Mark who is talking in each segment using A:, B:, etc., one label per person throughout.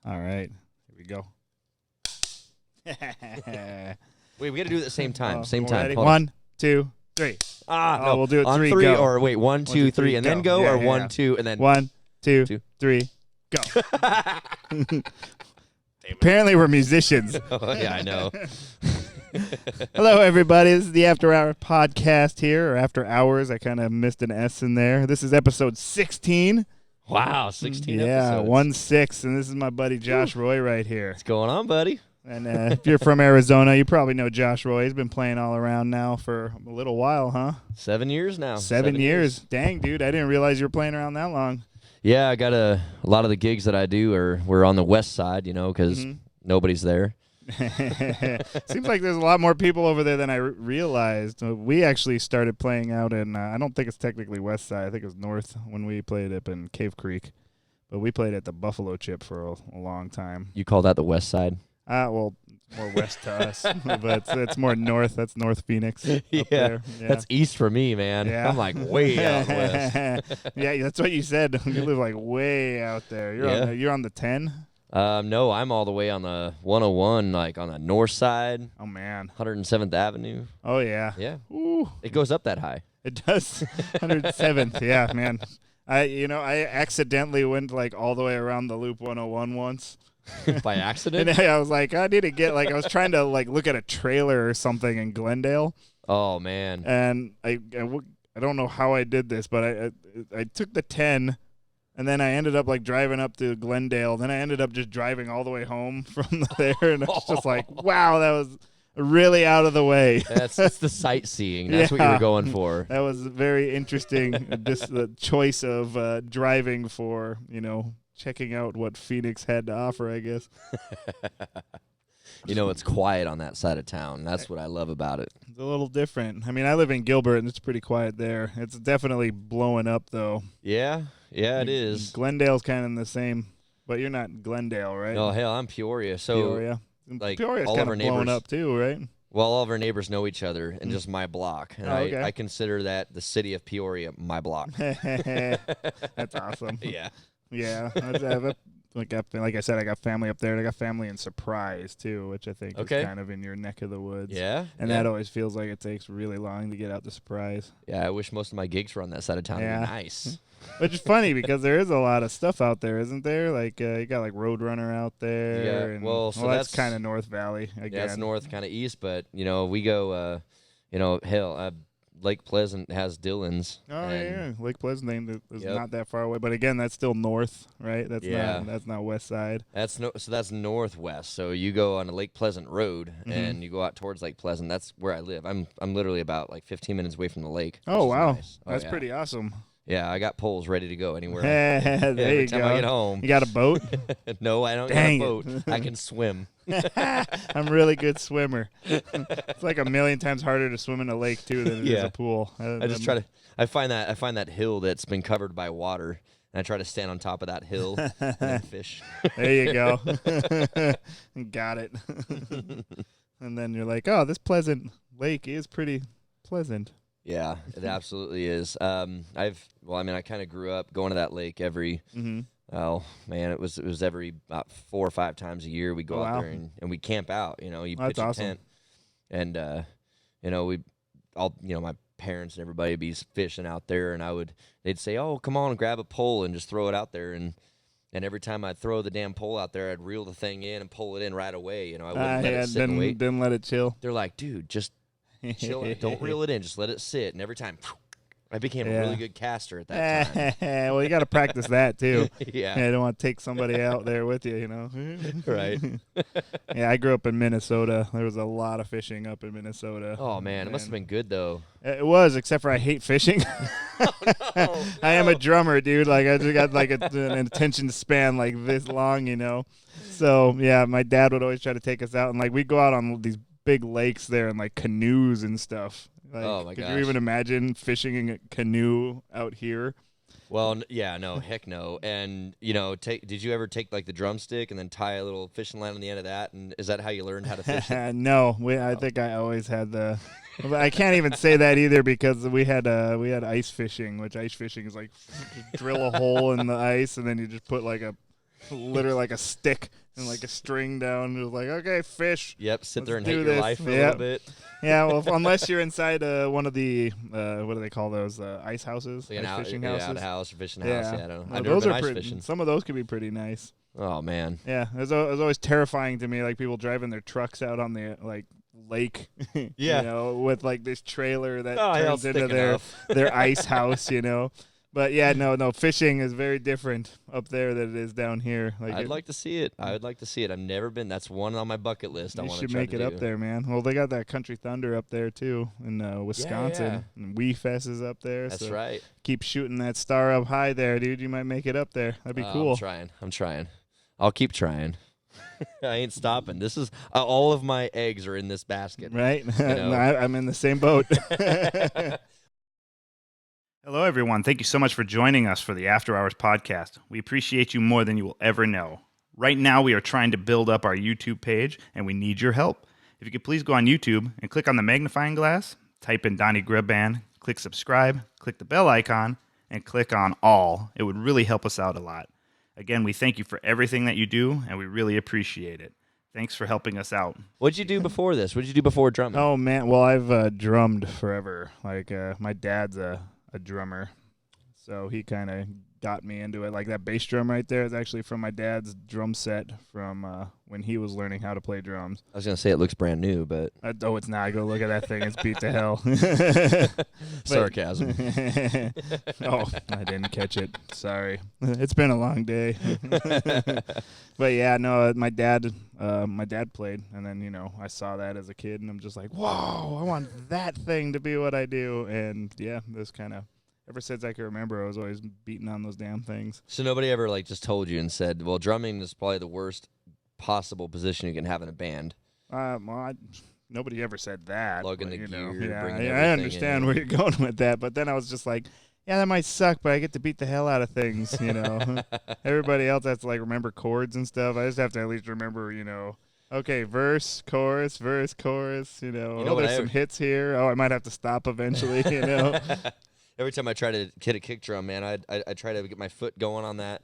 A: All right. Here we go.
B: Wait, we got to do it at the same time. Same
A: we're
B: time.
A: ready?
B: Hold on.
A: 1, 2, 3.
B: No.
A: We'll do it
B: on
A: 3,
B: three,
A: go.
B: or wait, 1, 2, 3, and then go,
A: Yeah,
B: or
A: yeah,
B: 1,
A: yeah.
B: 2, and then
A: 1, 2, 3, go. Apparently we're musicians.
B: Oh, yeah, I know.
A: Hello, everybody. This is the After Hour podcast here, or After Hours. I kind of missed an S in there. This is episode 16.
B: Wow, 16
A: yeah,
B: episodes.
A: 1-6, and this is my buddy Josh Roy right here.
B: What's going on, buddy?
A: And if you're from Arizona, you probably know Josh Roy. He's been playing all around now for a little while, huh?
B: 7 years now.
A: 7 years. Dang, dude, I didn't realize you were playing around that long.
B: Yeah, I got a lot of the gigs that I do we're on the west side, because nobody's there.
A: Seems like there's a lot more people over there than I realized. We actually started playing out in, I don't think it's technically west side. I think it was north when we played up in Cave Creek. But we played at the Buffalo Chip for a long time.
B: You call that the west side?
A: Well, more west to us. But it's more north. That's North Phoenix. Up
B: Yeah,
A: there. Yeah,
B: that's east for me, man.
A: Yeah.
B: I'm like way out west.
A: Yeah, that's what you said. You live like way out there. You're on the 10?
B: No, I'm all the way on the 101, like on the north side.
A: Oh, man.
B: 107th Avenue.
A: Oh, yeah.
B: Yeah.
A: Ooh.
B: It goes up that high.
A: It does. 107th. Yeah, man. I accidentally went like all the way around the Loop 101 once.
B: By accident?
A: And I was like, I need to get I was trying to like look at a trailer or something in Glendale.
B: Oh, man.
A: And I don't know how I did this, but I took the 10. And then I ended up like driving up to Glendale. Then I ended up just driving all the way home from there. And it's just like, wow, that was really out of the way.
B: It's the sightseeing. That's what you were going for.
A: That was very interesting. The choice of driving for, checking out what Phoenix had to offer, I guess.
B: It's quiet on that side of town. That's what I love about it.
A: It's a little different. I mean, I live in Gilbert, and it's pretty quiet there. It's definitely blowing up, though.
B: Yeah, it is.
A: Glendale's kind of in the same, but you're not Glendale, right?
B: No, hell, I'm Peoria. So,
A: Peoria.
B: like,
A: Peoria's
B: all
A: kind
B: of
A: of
B: our
A: blowing
B: neighbors
A: up, too, right?
B: Well, all of our neighbors know each other in just my block. And
A: okay.
B: I consider that the city of Peoria my block.
A: That's awesome.
B: Yeah.
A: Yeah. Like I said, I got family up there. I got family in Surprise, too, which I think is kind of in your neck of the woods.
B: Yeah.
A: And that always feels like it takes really long to get out to Surprise.
B: Yeah, I wish most of my gigs were on that side of town.
A: Yeah.
B: It'd be nice.
A: Which is funny because there is a lot of stuff out there, isn't there? Like, you got, like, Roadrunner out there.
B: Yeah,
A: and,
B: well,
A: that's kind of North Valley, again.
B: Yeah, it's north, kind of east, but, we go, Lake Pleasant has Dillon's.
A: Oh, yeah. Lake Pleasant is not that far away. But, again, that's still north, right? That's not west side.
B: So that's northwest. So you go on a Lake Pleasant road, and you go out towards Lake Pleasant. That's where I live. I'm literally about, 15 minutes away from the lake.
A: Oh, wow.
B: Nice.
A: That's pretty awesome.
B: Yeah, I got poles ready to go anywhere.
A: There
B: every
A: you
B: time
A: go.
B: I get home.
A: You got a boat?
B: No, I don't
A: Dang
B: got a boat. I can swim.
A: I'm a really good swimmer. It's like a million times harder to swim in a lake too than it is a pool.
B: I find that hill that's been covered by water, and I try to stand on top of that hill and then fish.
A: There you go. Got it. And then you're like, oh, this Pleasant Lake is pretty pleasant.
B: Yeah, it absolutely is. I kind of grew up going to that lake every. Oh man, it was every about 4 or 5 times a year. We go out there and we camp out. You pitch a tent, and my parents and everybody would be fishing out there, and they'd say, "Oh, come on, grab a pole and just throw it out there." And every time I'd throw the damn pole out there, I'd reel the thing in and pull it in right away. I wouldn't let it sit and wait.
A: Didn't let it chill.
B: They're like, dude, just chill it. Don't reel it in. Just let it sit. And every time, I became a really good caster at that time.
A: Well, you got to practice that, too.
B: Yeah.
A: You don't want to take somebody out there with you,
B: Right.
A: Yeah, I grew up in Minnesota. There was a lot of fishing up in Minnesota.
B: Oh, man. It must have been good, though.
A: It was, except for I hate fishing.
B: No.
A: I am a drummer, dude. Like, I just got like an attention span like this long, So, yeah, my dad would always try to take us out. And, like, we'd go out on these big lakes there and, like, canoes and stuff. Like,
B: oh my gosh!
A: Could you even imagine fishing in a canoe out here?
B: Well, yeah, no, heck no. And did you ever take like the drumstick and then tie a little fishing line on the end of that? And is that how you learned how to fish?
A: No, I think I always had the. I can't even say that either because we had ice fishing, which ice fishing is like drill a hole in the ice and then you just put like a literally like a stick and like a string down. It was like, okay, fish.
B: Yep, sit there and
A: do
B: hate your
A: this.
B: life for a little bit.
A: Yeah, well, unless you're inside one of the, what do they call those, ice houses?
B: Like
A: ice fishing houses?
B: outhouse or fishing house. Yeah, I don't know.
A: No,
B: I've never
A: those
B: been
A: are
B: ice
A: pretty,
B: fishing.
A: some of those could be pretty nice.
B: Oh, man.
A: Yeah, it was always terrifying to me, like people driving their trucks out on the, like, lake,
B: Yeah.
A: you know, with, like, this trailer that
B: hell's
A: turns into
B: thick
A: their ice house, you know. But, yeah, no, fishing is very different up there than it is down here. Like
B: I'd like to see it. I would like to see it. I've never been. That's one on my bucket list. I want to
A: should make it up there, man. Well, they got that Country Thunder up there, too, in Wisconsin.
B: Yeah.
A: And Wee Fest is up there.
B: That's
A: so
B: right.
A: Keep shooting that star up high there, dude. You might make it up there. That'd be cool.
B: I'm trying. I'll keep trying. I ain't stopping. This is all of my eggs are in this basket.
A: Right?
B: You know?
A: I'm in the same boat. Hello, everyone. Thank you so much for joining us for the After Hours podcast. We appreciate you more than you will ever know. Right now, we are trying to build up our YouTube page, and we need your help. If you could please go on YouTube and click on the magnifying glass, type in Donny Grubb Band, click subscribe, click the bell icon, and click on all. It would really help us out a lot. Again, we thank you for everything that you do, and we really appreciate it. Thanks for helping us out.
B: What'd you do before this? What'd you do before drumming?
A: Oh, man. Well, I've drummed forever. Like, my dad's a drummer, so he kind of got me into it. Like that bass drum right there is actually from my dad's drum set from when he was learning how to play drums.
B: I was gonna say it looks brand new, but
A: oh, it's not. Go look at that thing. It's beat to hell.
B: Sarcasm.
A: Oh, I didn't catch it. Sorry. It's been a long day. But yeah, no, my dad played, and then I saw that as a kid, and I'm just like, whoa, I want that thing to be what I do. And yeah, this kind of. Ever since I can remember, I was always beating on those damn things.
B: So nobody ever just told you and said, well, drumming is probably the worst possible position you can have in a band.
A: Nobody ever said that.
B: Plugging the gear,
A: yeah, I understand where you're going with that, but then I was just like, yeah, that might suck, but I get to beat the hell out of things, Everybody else has to remember chords and stuff. I just have to at least remember, okay, verse, chorus, there's some hits here. Oh, I might have to stop eventually,
B: Every time I try to hit a kick drum, man, I try to get my foot going on that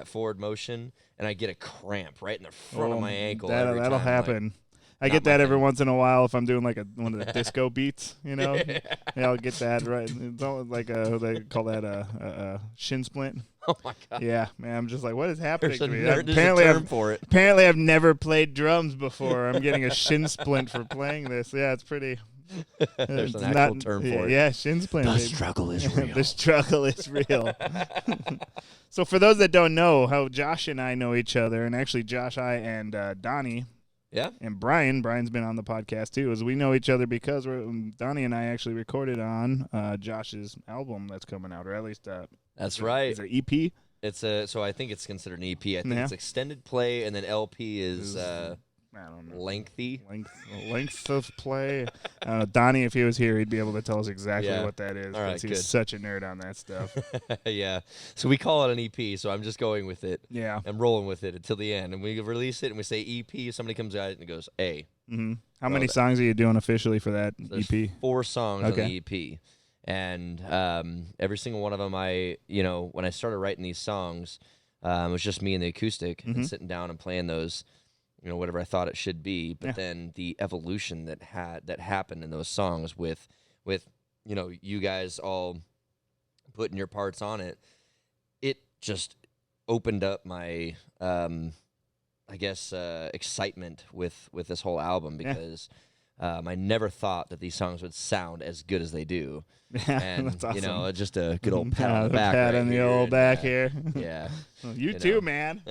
B: forward motion, and I get a cramp right in the front of my ankle.
A: That'll happen. I get that every once in a while if I'm doing one of the disco beats, Yeah, I'll get that right. It's always like they call that a shin splint.
B: Oh my god.
A: Yeah, man, I'm just like, what is happening to me?
B: Apparently
A: I've never played drums before. I'm getting a shin splint for playing this. Yeah, it's pretty.
B: There's an actual term for it.
A: Yeah, shin splint.
B: The struggle is real.
A: The struggle is real. So for those that don't know how Josh and I know each other, and actually Josh, I, and Donnie, and Brian's been on the podcast too, is we know each other because Donnie and I actually recorded on Josh's album that's coming out, or at least
B: that's right.
A: Is it EP?
B: So I think it's considered an EP. I think it's extended play, and then LP is
A: I don't know.
B: Lengthy.
A: Length of play. Donnie, if he was here, he'd be able to tell us exactly what that is.
B: All right,
A: he's such a nerd on that stuff.
B: Yeah. So we call it an EP, so I'm just going with it.
A: Yeah.
B: I'm rolling with it until the end. And we release it, and we say EP. Somebody comes out and goes, A.
A: Mm-hmm. How many songs are you doing officially for that EP?
B: 4 songs on the EP. And every single one of them, when I started writing these songs, it was just me and the acoustic and sitting down and playing those. Whatever I thought it should be, but then the evolution that happened in those songs with you guys all putting your parts on it, it just opened up my excitement with this whole album because I never thought that these songs would sound as good as they do. And
A: that's awesome.
B: Just a good old pat on the back.
A: Pat on the old back here.
B: Yeah.
A: You too, man.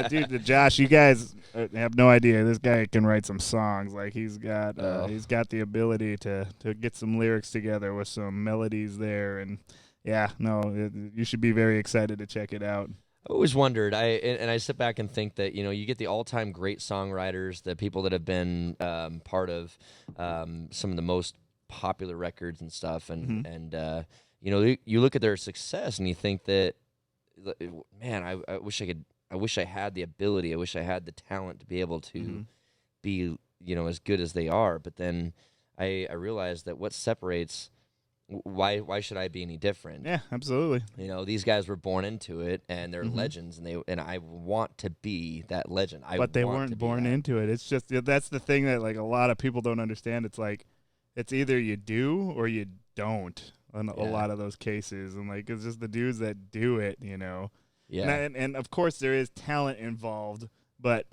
A: Dude, Josh, you guys have no idea. This guy can write some songs. Like he's got the ability to get some lyrics together with some melodies there, and you should be very excited to check it out.
B: I always wondered, I sit back and think that, you get the all-time great songwriters, the people that have been part of some of the most popular records and stuff, and you look at their success and you think that, man, I wish I had the ability, I wish I had the talent to be able to be, as good as they are. But then I realized that what separates why should I be any different?
A: Yeah, absolutely.
B: You know, these guys were born into it, and they're legends, and I want to be that legend.
A: But they weren't born into it. It's just that's the thing that like a lot of people don't understand. It's like it's either you do or you don't in a lot of those cases, and like it's just the dudes that do it, you know.
B: Yeah.
A: And of course there is talent involved, but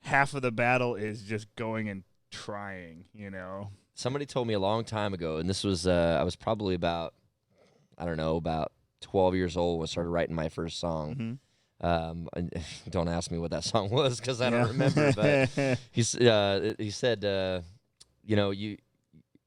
A: half of the battle is just going and trying, you know.
B: Somebody told me a long time ago, and this was I was probably about 12 years old when I started writing my first song. Don't ask me what that song was because I don't remember. But he said, you know, you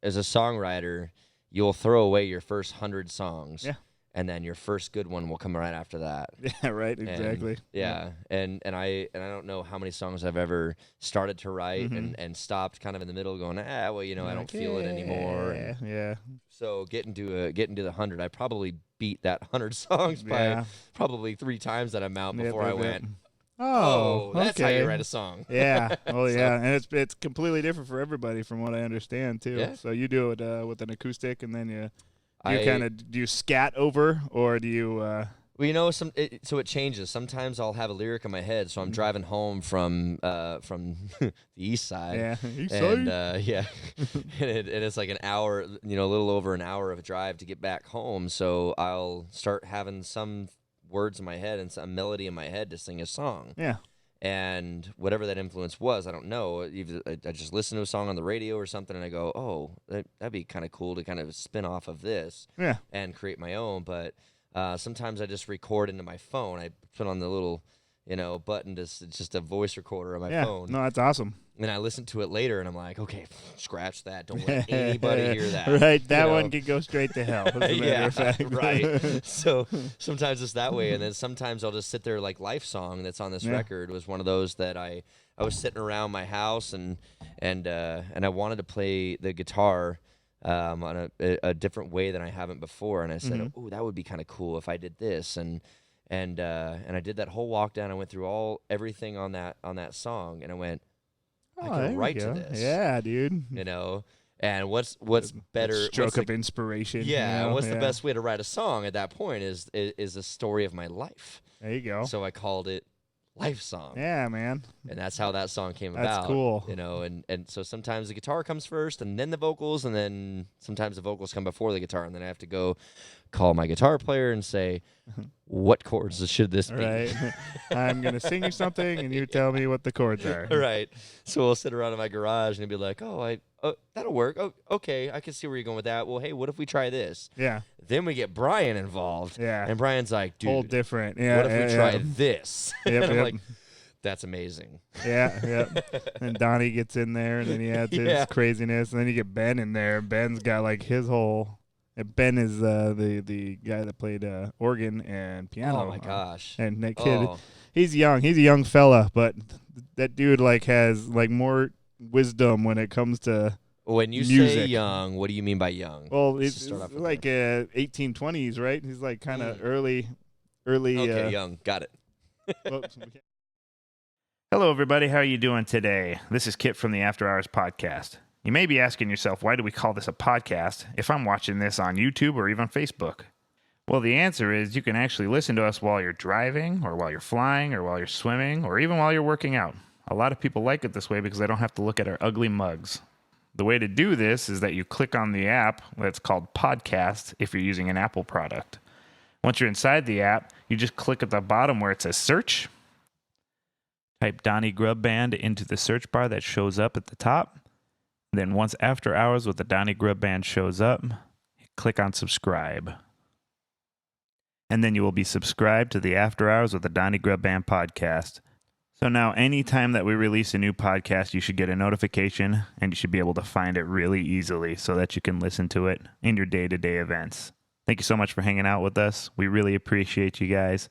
B: as a songwriter, you'll throw away your first 100 songs. Yeah. And then your first good one will come right after that.
A: Yeah, right, exactly.
B: And I don't know how many songs I've ever started to write and stopped kind of in the middle, going, well, you know, I don't feel it anymore.
A: Yeah.
B: So getting to the 100, I probably beat that 100 songs by probably 3 times that amount before I went. Oh, that's how you write a song.
A: Yeah. Oh, yeah. And it's completely different for everybody, from what I understand too. Yeah. So you do it with an acoustic, and then you do you scat over, or do you? Well,
B: you know, so it changes. Sometimes I'll have a lyric in my head, so I'm driving home from the east side.
A: Yeah,
B: and it's like an hour, you know, a little over an hour of a drive to get back home. So I'll start having some words in my head and some melody in my head to sing a song.
A: Yeah.
B: And whatever that influence was, I don't know. Either I just listen to a song on the radio or something, and I go, "Oh, that'd be kind of cool to kind of spin off of this, and create my own." But sometimes I just record into my phone. I put on the little, you know, button to just a voice recorder on my phone.
A: No, that's awesome.
B: And I listen to it later, and I'm like, okay, scratch that. Don't let anybody hear that.
A: Right, that one can go straight to hell. As a matter of fact.
B: Right. So sometimes it's that way, and then sometimes I'll just sit there. Like Life Song that's on this record was one of those that I was sitting around my house, and I wanted to play the guitar on a different way than I haven't before, and I said, oh, that would be kind of cool if I did this, and I did that whole walk down. I went through everything on that song, and I went, I can write to this.
A: Yeah, dude.
B: You know, and what's better?
A: Stroke of inspiration.
B: Yeah, you know? What's the best way to write a song at that point is a story of my life.
A: There you go.
B: So I called it Life Song.
A: Yeah, man.
B: And that's how that song came about.
A: That's cool.
B: You know, and so sometimes the guitar comes first, and then the vocals, and then sometimes the vocals come before the guitar, and then I have to go call my guitar player and say, what chords should this be?
A: Right. I'm going to sing you something, and you tell me what the chords are.
B: Right. So we'll sit around in my garage and be like, oh, that'll work. Oh, okay, I can see where you're going with that. Well, hey, what if we try this?
A: Yeah.
B: Then we get Brian involved.
A: Yeah.
B: And Brian's like, dude,
A: whole different. Yeah.
B: What if we try this?
A: Yep,
B: and I'm like, that's amazing.
A: Yeah. And Donnie gets in there, and then he adds his craziness, and then you get Ben in there. Ben's got like his whole. Ben is the guy that played organ and piano.
B: Oh my gosh!
A: And that kid, he's young. He's a young fella, but that dude like has like more wisdom when it comes to
B: when you
A: music.
B: Say young. What do you mean by young?
A: Well, it's like 1820s, right? He's like kind of early.
B: Okay, young. Got it.
C: Hello, everybody. How are you doing today? This is Kit from the After Hours Podcast. You may be asking yourself, why do we call this a podcast if I'm watching this on YouTube or even Facebook? Well, the answer is you can actually listen to us while you're driving, or while you're flying, or while you're swimming, or even while you're working out. A lot of people like it this way because they don't have to look at our ugly mugs. The way to do this is that you click on the app that's called Podcast if you're using an Apple product. Once you're inside the app, you just click at the bottom where it says Search. Type Donny Grubb Band into the search bar that shows up at the top. Then once After Hours with the Donny Grubb Band shows up, click on Subscribe. And then you will be subscribed to the After Hours with the Donny Grubb Band podcast. So now anytime that we release a new podcast, you should get a notification, and you should be able to find it really easily so that you can listen to it in your day-to-day events. Thank you so much for hanging out with us. We really appreciate you guys.